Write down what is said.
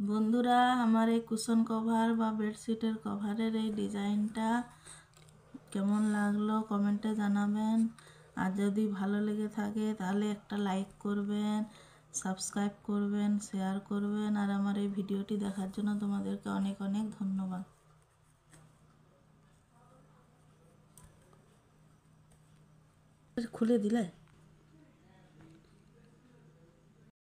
বন্ধুরা, আমার এই কুশন কভার বা বেডশিটের কভারের এই ডিজাইনটা কেমন লাগলো কমেন্টে জানাবেন। আর যদি ভালো লেগে থাকে তাহলে একটা লাইক করবেন, সাবস্ক্রাইব করবেন, শেয়ার করবেন। আর আমার এই ভিডিওটি দেখার জন্য তোমাদেরকে অনেক অনেক ধন্যবাদ। খুলে দিলে